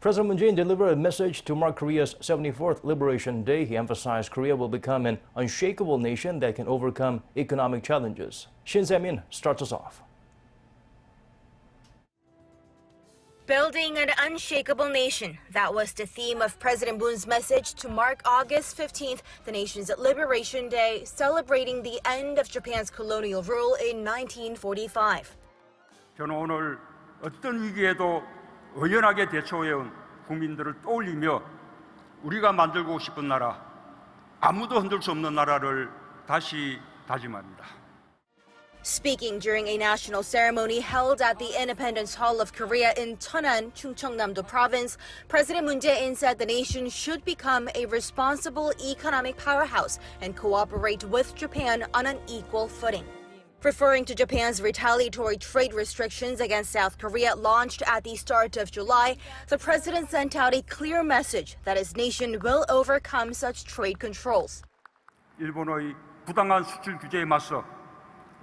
President Moon Jae-in delivered a message to mark Korea's 74th Liberation Day. He emphasized Korea will become an unshakable nation that can overcome economic challenges. Shin Se-min starts us off. Building an unshakable nation. That was the theme of President Moon's message to mark August 15th, the nation's Liberation Day, celebrating the end of Japan's colonial rule in 1945. 저는 오늘 어떤 위기에도 의연하게 대처해온 국민들을 떠올리며 우리가 만들고 싶은 나라, 아무도 흔들 수 없는 나라를 다시 다짐합니다. Speaking during a national ceremony held at the Independence Hall of Korea in Cheonan, Chungcheongnam-do Province, President Moon Jae-in said the nation should become a responsible economic powerhouse and cooperate with Japan on an equal footing. Referring to Japan's retaliatory trade restrictions against South Korea launched at the start of July, the president sent out a clear message that his nation will overcome such trade controls. 일본의 부당한 수출 규제에 맞서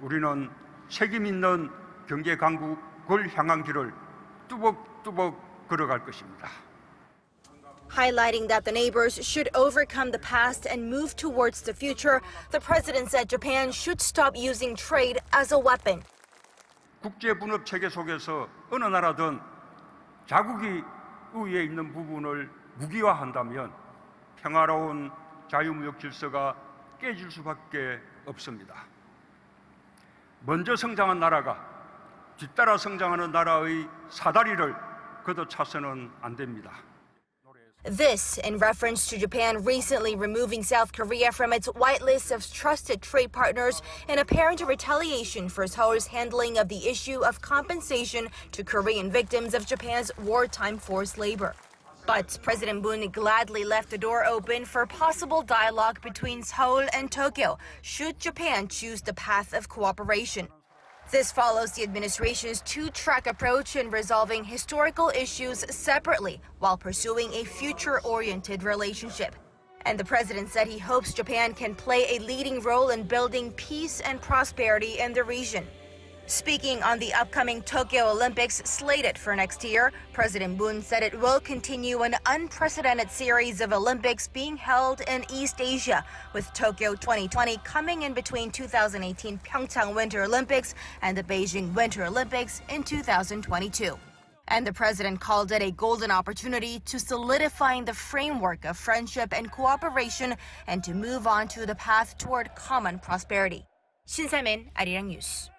우리는 책임 있는 경제 강국을 향한 길을 뚜벅뚜벅 걸어갈 것입니다. Highlighting that the neighbors should overcome the past and move towards the future, the president said Japan should stop using trade as a weapon. 국제 분업 체계 속에서 어느 나라든 자국이 우위에 있는 부분을 무기화한다면 평화로운 자유무역 질서가 깨질 수밖에 없습니다. 먼저 성장한 나라가 뒤따라 성장하는 나라의 사다리를 걷어차서는 안 됩니다. This in reference to Japan recently removing South Korea from its whitelist of trusted trade partners in apparent retaliation for Seoul's handling of the issue of compensation to Korean victims of Japan's wartime forced labor. But President Moon gladly left the door open for possible dialogue between Seoul and Tokyo, should Japan choose the path of cooperation. This follows the administration's two-track approach in resolving historical issues separately while pursuing a future-oriented relationship. And the president said he hopes Japan can play a leading role in building peace and prosperity in the region. Speaking on the upcoming Tokyo Olympics slated for next year, President Moon said it will continue an unprecedented series of Olympics being held in East Asia, with Tokyo 2020 coming in between 2018 Pyeongchang Winter Olympics and the Beijing Winter Olympics in 2022. And the president called it a golden opportunity to solidifying the framework of friendship and cooperation and to move on to the path toward common prosperity. Shin Se-min, Arirang News.